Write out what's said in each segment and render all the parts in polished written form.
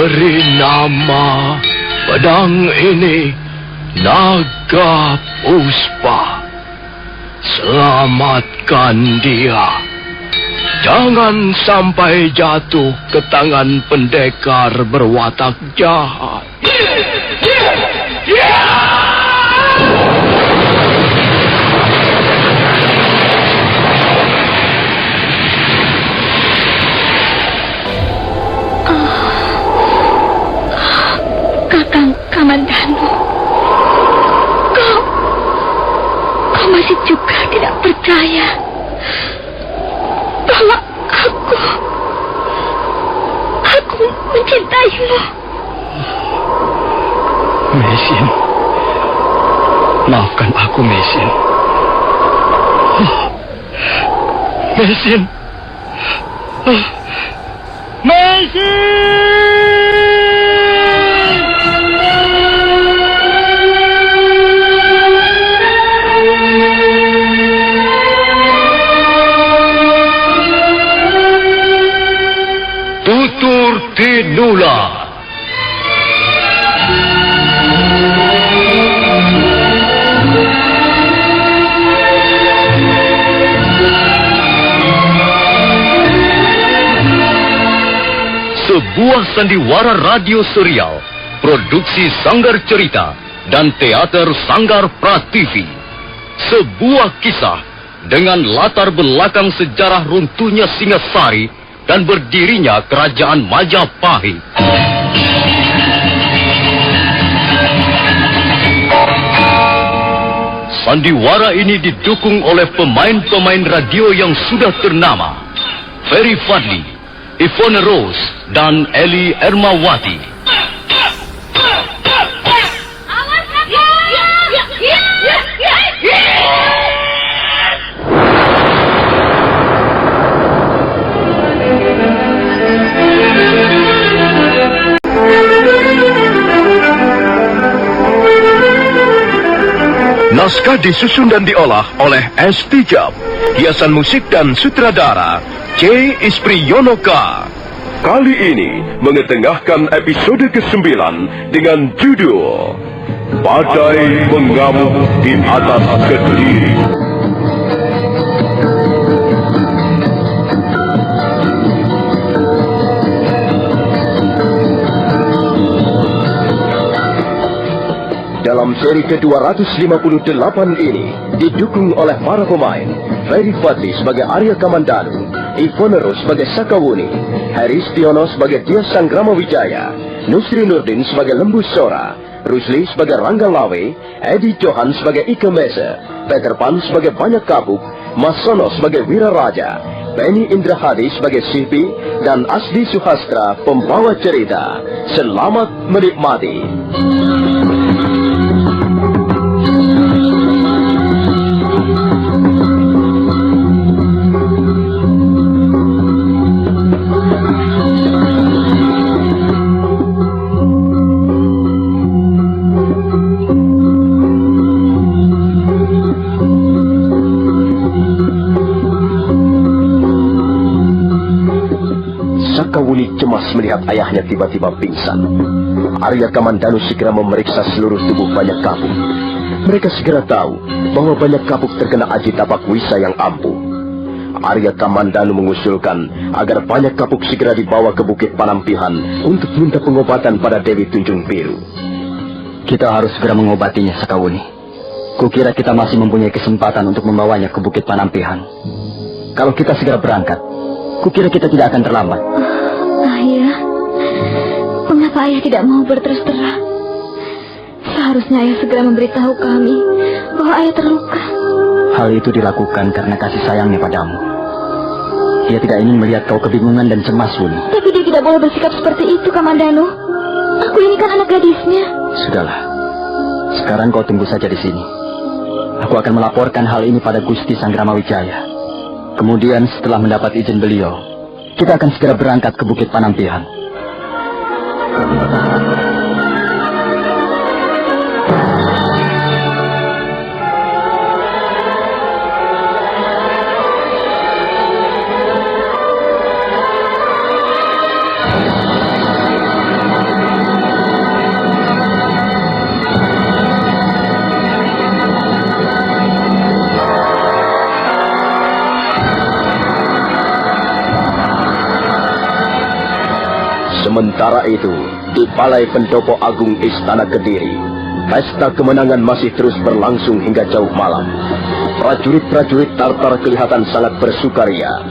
Beri nama pedang ini Naga Puspa. Selamatkan dia. Jangan sampai jatuh ke tangan pendekar berwatak jahat. Kakang Kamandanu, kau masih juga tidak percaya bahwa aku mencintaimu. Mesin, maafkan aku, Mesin. Mesin. Mesin! Tutur Tinula. Sebuah sandiwara radio serial, produksi Sanggar Cerita dan teater Sanggar Prativi. Sebuah kisah dengan latar belakang sejarah runtuhnya Singasari dan berdirinya Kerajaan Majapahit. Sandiwara ini didukung oleh pemain-pemain radio yang sudah ternama, Ferry Fadli, Ivone Rose, dan Eli Ermawati. Naskah disusun dan diolah oleh S. Tijab. Hiasan musik dan sutradara C. Ispriyonoka. Kali ini mengetengahkan episode ke-9 dengan judul Badai Mengamuk di Atas Kediri. Dalam seri ke-258 ini didukung oleh para pemain Ferry Fadli sebagai Arya Kamandanu, Ivone Rose sebagai Sakawuni, Heri Stiono sebagai Tias Sanggrama Wijaya, Nusri Nurdin sebagai Lembu Sora, Rusli sebagai Rangga Lawe, Edi Johan sebagai Ike Mese, Peter Pan sebagai Banyak Kabuk, Mas Sono sebagai Wira Raja, Penny Indrahadi sebagai Sipi, dan Asdi Suhastra pembawa cerita. Selamat menikmati. Sakawuni cemas melihat ayahnya tiba-tiba pingsan. Arya Kamandanu segera memeriksa seluruh tubuh Banyak Kabuk. Mereka segera tahu bahwa Banyak Kabuk terkena aji tapak wisa yang ampuh. Arya Kamandanu mengusulkan agar Banyak Kabuk segera dibawa ke Bukit Panampihan untuk minta pengobatan pada Dewi Tunjung Biru. Kita harus segera mengobatinya, Sakawuni. Kukira kita masih mempunyai kesempatan untuk membawanya ke Bukit Panampihan. Kalau kita segera berangkat, kukira kita tidak akan terlambat. Ayah, mengapa ayah tidak mau berterus terang? Seharusnya ayah segera memberitahu kami bahwa ayah terluka. Hal itu dilakukan karena kasih sayangnya padamu. Dia tidak ingin melihat kau kebingungan dan cemas, Wuni. Tapi dia tidak boleh bersikap seperti itu, Kamandanu. Aku ini kan anak gadisnya. Sudahlah. Sekarang kau tunggu saja di sini. Aku akan melaporkan hal ini pada Gusti Sanggrama Wijaya. Kemudian setelah mendapat izin beliau, kita akan segera berangkat ke Bukit Panampihan. Sementara itu, di Balai Pendopo Agung Istana Kediri, pesta kemenangan masih terus berlangsung hingga jauh malam. Prajurit-prajurit Tartar kelihatan sangat bersukaria.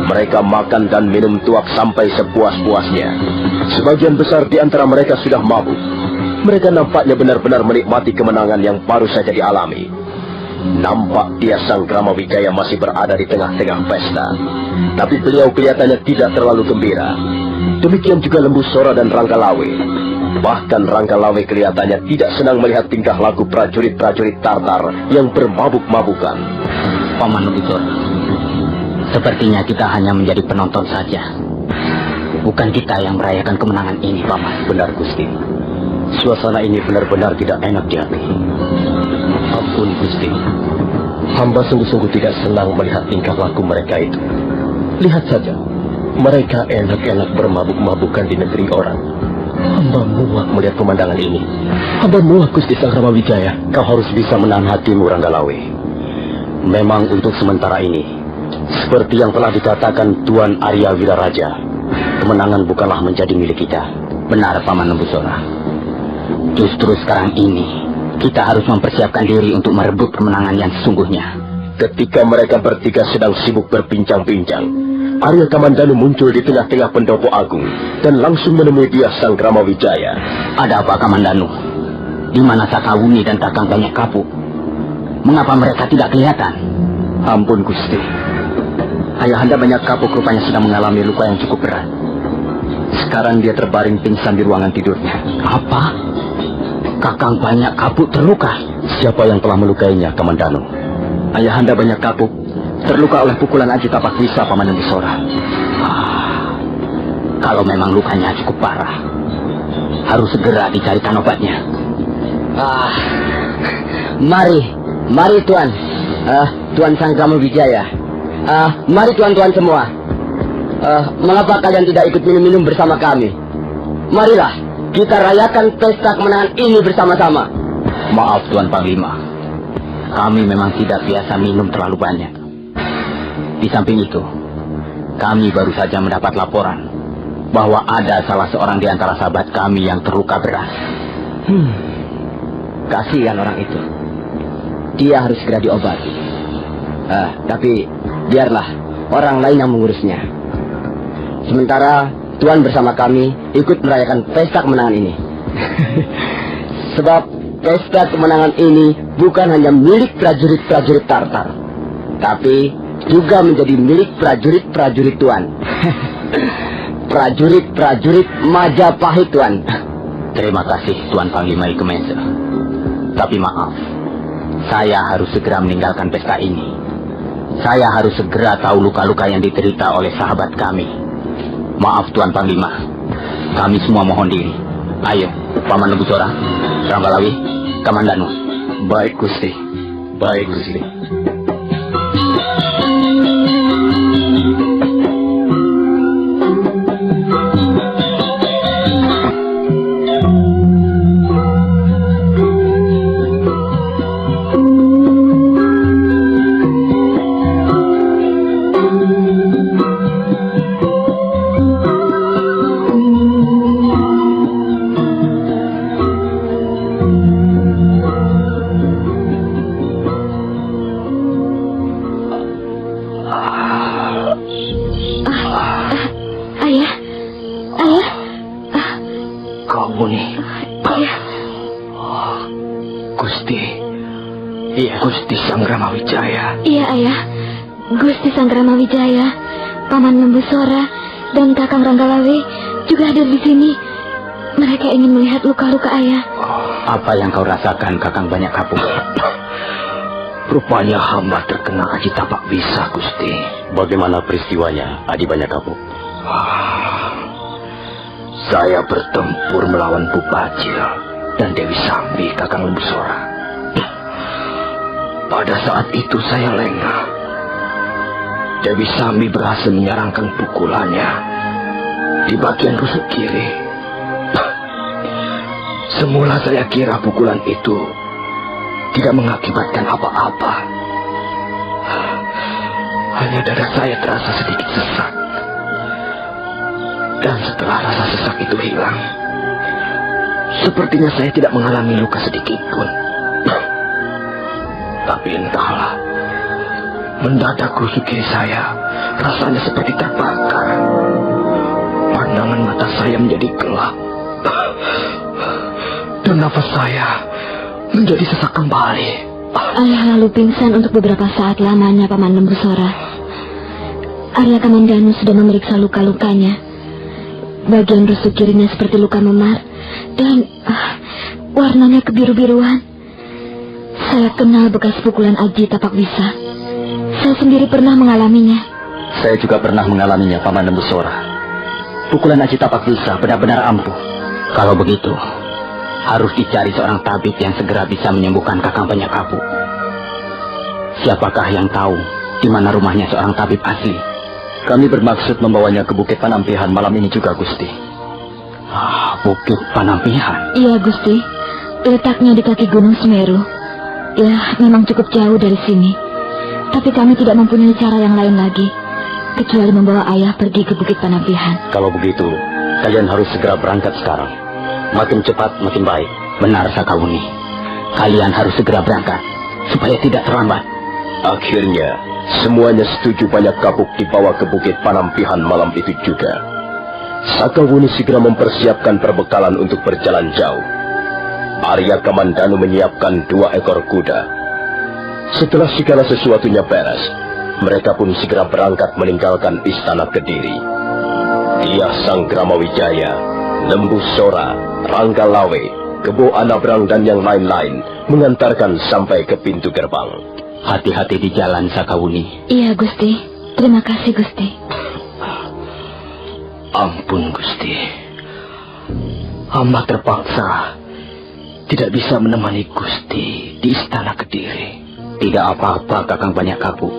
Mereka makan dan minum tuak sampai sepuas-puasnya. Sebagian besar di antara mereka sudah mabuk. Mereka nampaknya benar-benar menikmati kemenangan yang baru saja dialami. Nampak dia Sang Gramawijaya masih berada di tengah-tengah pesta. Tapi beliau kelihatannya tidak terlalu gembira. Demikian juga Lembu Sora dan Ranggalawe. Bahkan Ranggalawe kelihatannya tidak senang melihat tingkah laku prajurit-prajurit Tartar yang bermabuk-mabukan. Paman Lembu Sora, sepertinya kita hanya menjadi penonton saja. Bukan kita yang merayakan kemenangan ini, Paman. Benar, Gusti. Suasana ini benar-benar tidak enak di hati. Ampun, Gusti. Hamba sungguh-sungguh tidak senang melihat tingkah laku mereka itu. Lihat saja, mereka enak-enak bermabuk-mabukan di negeri orang. Hamba muak melihat pemandangan ini. Hamba muak, Gusti Sang Gramawijaya. Kau harus bisa menahan hatimu, Ranggalawe. Memang untuk sementara ini, seperti yang telah dikatakan Tuan Arya Wiraraja, kemenangan bukanlah menjadi milik kita. Benar, Paman Lembu Sora. Justru sekarang ini, kita harus mempersiapkan diri untuk merebut kemenangan yang sesungguhnya. Ketika mereka bertiga sedang sibuk berbincang-bincang, Arya Kamandanu muncul di tengah-tengah Pendopo Agung dan langsung menemui dia Sang Gramawijaya. Ada apa, Kamandanu? Di mana Sakawuni dan Kakang Banyak Kapuk? Mengapa mereka tidak kelihatan? Ampun, Gusti. Ayahanda Banyak Kapuk rupanya sedang mengalami luka yang cukup berat. Sekarang dia terbaring pingsan di ruangan tidurnya. Apa? Kakang Banyak Kapuk terluka? Siapa yang telah melukainya, Kamandanu? Ayahanda Banyak Kapuk terluka oleh pukulan Aji Tapak Wisa, Paman Lembu Sora. Kalau memang lukanya cukup parah, harus segera dicarikan obatnya. Mari Tuan. Tuan Sang Gramawijaya. Mari tuan-tuan semua. Mengapa kalian tidak ikut minum-minum bersama kami? Marilah kita rayakan pesta kemenangan ini bersama-sama. Maaf Tuan Panglima, kami memang tidak biasa minum terlalu banyak. Di samping itu, kami baru saja mendapat laporan bahwa ada salah seorang di antara sahabat kami yang terluka berat. Kasihan orang itu. Dia harus segera diobati. Tapi biarlah orang lain yang mengurusnya. Sementara Tuan bersama kami ikut merayakan pesta kemenangan ini. Sebab pesta kemenangan ini bukan hanya milik prajurit-prajurit Tartar, tapi juga menjadi milik prajurit-prajurit Tuan. Prajurit-prajurit Majapahit, Tuan. Terima kasih Tuan Panglima Ikemense. Tapi maaf, saya harus segera meninggalkan pesta ini. Saya harus segera tahu luka-luka yang diderita oleh sahabat kami. Maaf Tuan Panglima, kami semua mohon diri. Ayo, Paman Lembu Sora, Ranggalawe, Kamandanu. Baik, Gusti. Baik, Gusti. Gusti Sang Gramawijaya. Iya, Ayah. Gusti Sang Gramawijaya, Paman Lembu Sora, dan Kakang Ranggalawe juga hadir di sini. Mereka ingin melihat luka-luka Ayah. Apa yang kau rasakan, Kakang Banyak Kapuk? Rupanya hamba terkena Aji Tapak Wisa, Gusti. Bagaimana peristiwanya, Adi Banyak Kapuk? Saya bertempur melawan Pupacil dan Dewi Sambi, Kakang Lembu Sora. Pada saat itu saya lengah. Dewi Sambi berhasil menyerangkan pukulannya di bagian rusuk kiri. Semula saya kira pukulan itu tidak mengakibatkan apa-apa. Hanya dada saya terasa sedikit sesak. Dan setelah rasa sesak itu hilang, sepertinya saya tidak mengalami luka sedikit pun. Tapi entahlah, mendadak kusuk kiri saya rasanya seperti terbakar. Pandangan mata saya menjadi gelap. Dan nafas saya menjadi sesak kembali. Ayah lalu pingsan untuk beberapa saat lamanya, Paman Lembu Sora. Arya Kamandanu sudah memeriksa luka-lukanya. Bagian rusuk kirinya seperti luka memar dan warnanya kebiru-biruan. Saya kenal bekas pukulan Aji Tapak Bisa. Saya sendiri pernah mengalaminya. Saya juga pernah mengalaminya, Paman Lembu Sora. Pukulan Aji Tapak Bisa benar-benar ampuh. Kalau begitu, harus dicari seorang tabib yang segera bisa menyembuhkan Kakang Panyakapu. Siapakah yang tahu di mana rumahnya seorang tabib asli? Kami bermaksud membawanya ke Bukit Panampihan malam ini juga, Gusti. Bukit Panampihan? Iya, Gusti. Letaknya di kaki Gunung Semeru. Ya, memang cukup jauh dari sini. Tapi kami tidak mempunyai cara yang lain lagi, kecuali membawa ayah pergi ke Bukit Panampihan. Kalau begitu, kalian harus segera berangkat sekarang. Makin cepat, makin baik. Benar, Sakawuni. Kalian harus segera berangkat, supaya tidak terlambat. Akhirnya, semuanya setuju banyak kapuk dibawa ke Bukit Panampihan malam itu juga. Sakawuni segera mempersiapkan perbekalan untuk berjalan jauh. Arya Kamandanu menyiapkan 2 ekor kuda. Setelah segala sesuatunya beres, mereka pun segera berangkat meninggalkan istana Kediri. Dia Sang Gramawijaya, Lembu Sora, Rangga Lawe, Kebo Anabrang dan yang lain-lain mengantarkan sampai ke pintu gerbang. Hati-hati di jalan, Sakawuni. Iya, Gusti. Terima kasih, Gusti. Ampun, Gusti. Hamba terpaksa tidak bisa menemani Gusti di istana Kediri. Tidak apa-apa, Kakang Panyakapu.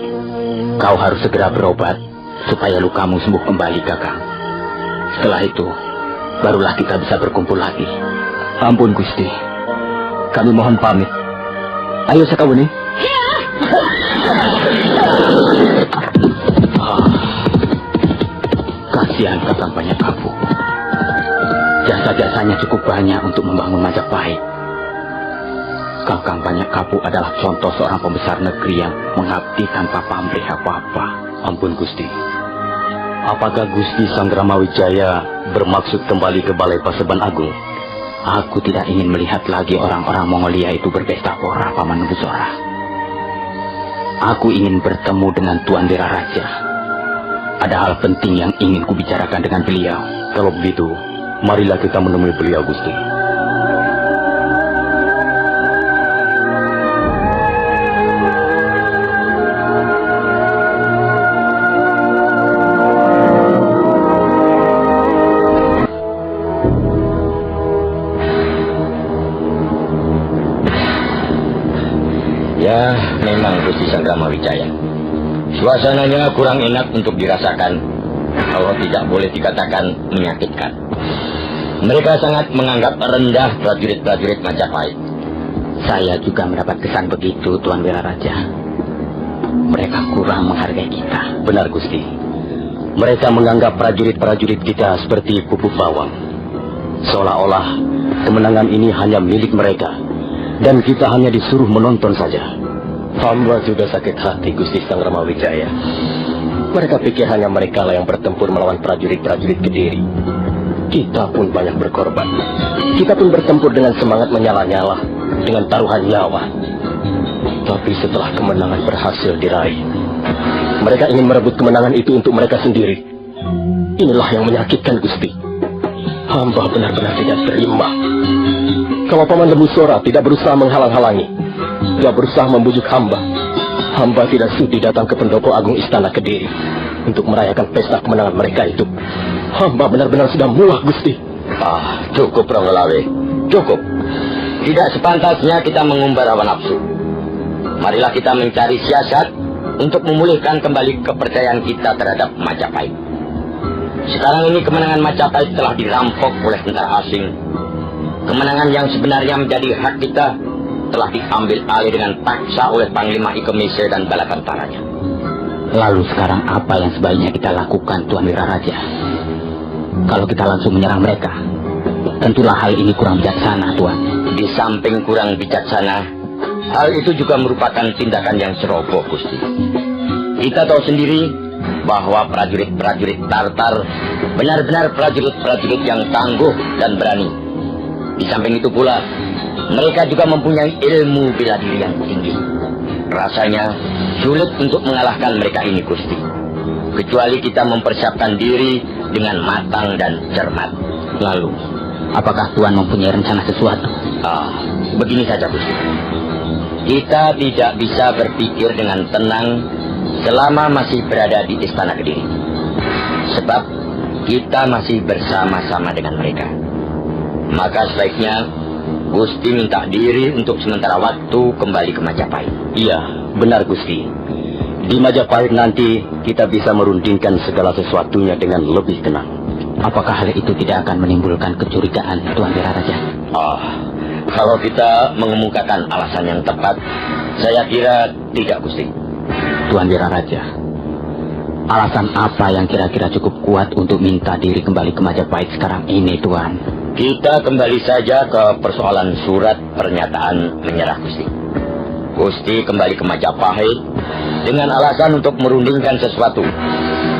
Kau harus segera berobat supaya lukamu sembuh kembali, Kakang. Setelah itu, barulah kita bisa berkumpul lagi. Ampun, Gusti. Kami mohon pamit. Ayo, Sakawuni. Kasihan Kakang Panyakapu. Jasa-jasanya cukup banyak untuk membangun Majapahit. Kakang Panyakapu adalah contoh seorang pembesar negeri yang mengabdi tanpa pamrih apa-apa. Ampun, Gusti. Apakah Gusti Sang Gramawijaya bermaksud kembali ke Balai Paseban Agung? Aku tidak ingin melihat lagi orang-orang Mongolia itu berpesta pora, Paman Lembu Sora. Aku ingin bertemu dengan Tuan Wira Raja. Ada hal penting yang ingin kubicarakan dengan beliau. Kalau begitu, marilah kita menemui beliau, Gusti. Ya, memang Gusti Sang Gramawijaya. Suasananya kurang enak untuk dirasakan, kalau tidak boleh dikatakan menyakitkan. Mereka sangat menganggap rendah prajurit-prajurit Majapahit. Saya juga mendapat kesan begitu, Tuan Wira Raja. Mereka kurang menghargai kita. Benar, Gusti. Mereka menganggap prajurit-prajurit kita seperti pupuk bawang. Seolah-olah kemenangan ini hanya milik mereka, dan kita hanya disuruh menonton saja. Hamba juga sakit hati, Gusti Sang Gramawijaya. Mereka pikir hanya mereka lah yang bertempur melawan prajurit-prajurit Kediri. Kita pun banyak berkorban. Kita pun bertempur dengan semangat menyala-nyala, dengan taruhan nyawa. Tapi setelah kemenangan berhasil diraih, mereka ingin merebut kemenangan itu untuk mereka sendiri. Inilah yang menyakitkan, Gusti. Hamba benar-benar tidak terima. Kalau Paman Lembu Sora tidak berusaha menghalang-halangi, dia berusaha membujuk hamba. Hamba tidak sudi datang ke pendopo agung istana Kediri untuk merayakan pesta kemenangan mereka itu. Hamba benar-benar sudah muak, Gusti. Cukup, Rangga Lawe. Cukup. Tidak sepantasnya kita mengumbar hawa nafsu. Marilah kita mencari siasat untuk memulihkan kembali kepercayaan kita terhadap Majapahit. Sekarang ini kemenangan Majapahit telah dirampok oleh tentara asing. Kemenangan yang sebenarnya menjadi hak kita telah diambil alih dengan paksa oleh Panglima Ikemise dan bala tentaranya. Lalu sekarang apa yang sebaiknya kita lakukan, Tuan Wira Raja? kalau kita langsung menyerang mereka? Tentulah hal ini kurang bijaksana, Tuan. Di samping kurang bijaksana, hal itu juga merupakan tindakan yang ceroboh, Gusti. Kita tahu sendiri bahwa prajurit-prajurit Tartar benar-benar prajurit-prajurit yang tangguh dan berani. Di samping itu pula, mereka juga mempunyai ilmu bela diri yang tinggi. Rasanya sulit untuk mengalahkan mereka ini, Gusti. Kecuali kita mempersiapkan diri dengan matang dan cermat. Lalu, apakah Tuan mempunyai rencana sesuatu? Begini saja, Gusti. Kita tidak bisa berpikir dengan tenang selama masih berada di Istana Kediri. Sebab kita masih bersama-sama dengan mereka. Maka sebaiknya Gusti minta diri untuk sementara waktu kembali ke Majapahit. Iya, benar Gusti. Di Majapahit nanti kita bisa merundingkan segala sesuatunya dengan lebih tenang. Apakah hal itu tidak akan menimbulkan kecurigaan, Tuan Wiraraja? Kalau kita mengemukakan alasan yang tepat, saya kira tidak, Gusti. Tuan Wiraraja, alasan apa yang kira-kira cukup kuat untuk minta diri kembali ke Majapahit sekarang ini, Tuan? Kita kembali saja ke persoalan surat pernyataan menyerah, Gusti. Gusti kembali ke Majapahit dengan alasan untuk merundingkan sesuatu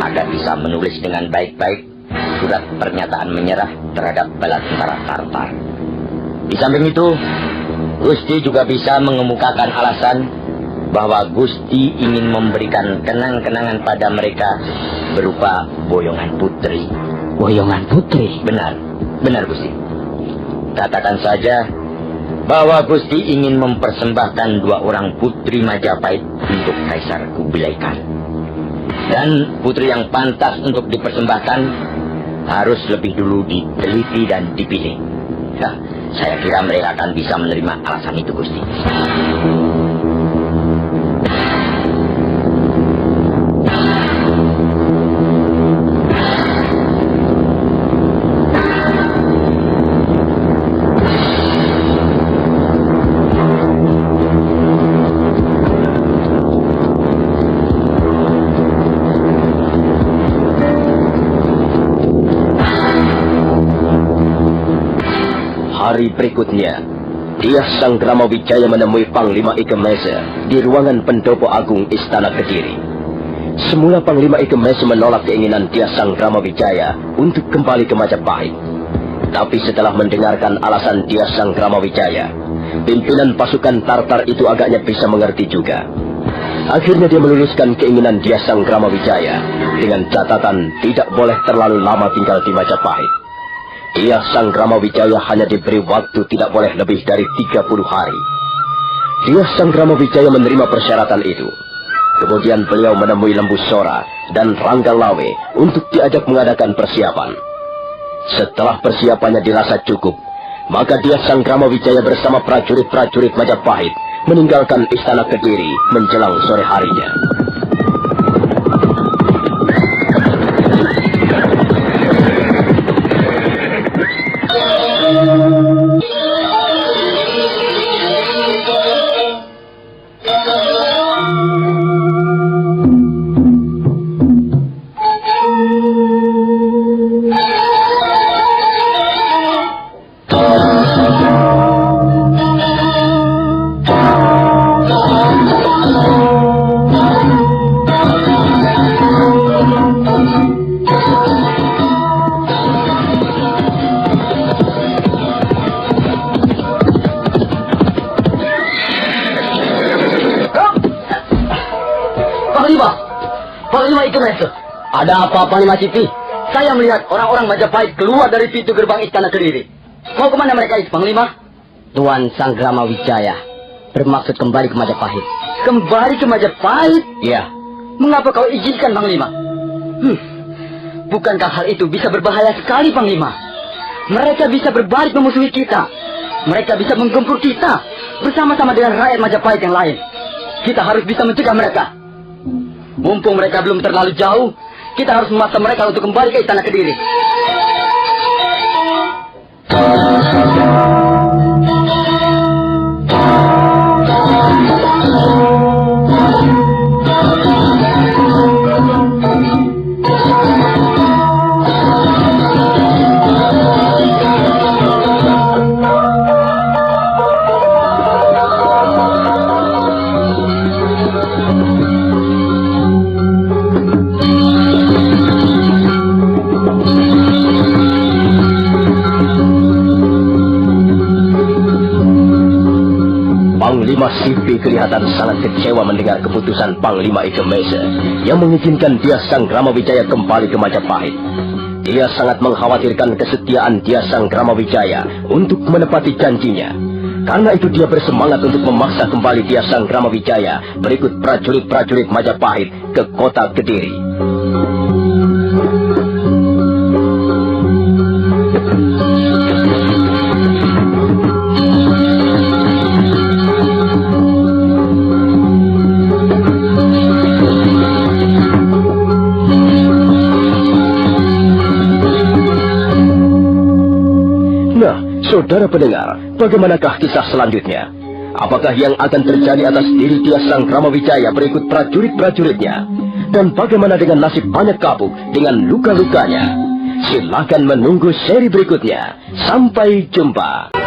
agar bisa menulis dengan baik-baik surat pernyataan menyerah terhadap bala tentara Tartar. Di samping itu, Gusti juga bisa mengemukakan alasan bahwa Gusti ingin memberikan kenang-kenangan pada mereka berupa boyongan putri. Boyongan putri? Benar Gusti. Katakan saja bahwa Gusti ingin mempersembahkan 2 orang putri Majapahit untuk Kaisar Kubilai Khan. Dan putri yang pantas untuk dipersembahkan harus lebih dulu diteliti dan dipilih. Nah, saya kira mereka akan bisa menerima alasan itu, Gusti. Hari berikutnya, Dyah Sanggrama Wijaya menemui Panglima Ike Mese di ruangan pendopo agung Istana Kediri. Semula Panglima Ike Mese menolak keinginan Dyah Sanggrama Wijaya untuk kembali ke Majapahit. Tapi setelah mendengarkan alasan Dyah Sanggrama Wijaya, pimpinan pasukan Tartar itu agaknya bisa mengerti juga. Akhirnya dia meluluskan keinginan Dyah Sanggrama Wijaya dengan catatan tidak boleh terlalu lama tinggal di Majapahit. Dyah Sanggrama Wijaya hanya diberi waktu tidak boleh lebih dari 30 hari. Dyah Sanggrama Wijaya menerima persyaratan itu. Kemudian beliau menemui Lembu Sora dan Rangga Lawe untuk diajak mengadakan persiapan. Setelah persiapannya dirasa cukup, maka Dyah Sanggrama Wijaya bersama prajurit-prajurit Majapahit meninggalkan Istana Kediri menjelang sore harinya. Panglima Ike Mese. Ada apa, Panglima Siti? Saya melihat orang-orang Majapahit keluar dari pintu gerbang Istana Kediri. Mau kemana mereka itu, Panglima? Tuan Sanggrama Wijaya bermaksud kembali ke Majapahit. Kembali ke Majapahit? Iya. Mengapa kau izinkan, Panglima? Bukankah hal itu bisa berbahaya sekali, Panglima? Mereka bisa berbalik memusuhi kita. Mereka bisa menggempur kita bersama-sama dengan rakyat Majapahit yang lain. Kita harus bisa mencegah mereka. Mumpung mereka belum terlalu jauh, kita harus memaksa mereka untuk kembali ke Istana Kediri. Panglima Sipi kelihatan sangat kecewa mendengar keputusan Panglima Ikemese yang mengizinkan Dia Sang Ramawijaya kembali ke Majapahit. Dia sangat mengkhawatirkan kesetiaan Dia Sang Ramawijaya untuk menepati janjinya. Karena itu dia bersemangat untuk memaksa kembali Dia Sang Ramawijaya berikut prajurit-prajurit Majapahit ke kota Kediri. Saudara pendengar, bagaimanakah kisah selanjutnya? Apakah yang akan terjadi atas diri Dia Sang Ramawijaya berikut prajurit-prajuritnya? Dan bagaimana dengan nasib banyak kapuk dengan luka-lukanya? Silakan menunggu seri berikutnya. Sampai jumpa.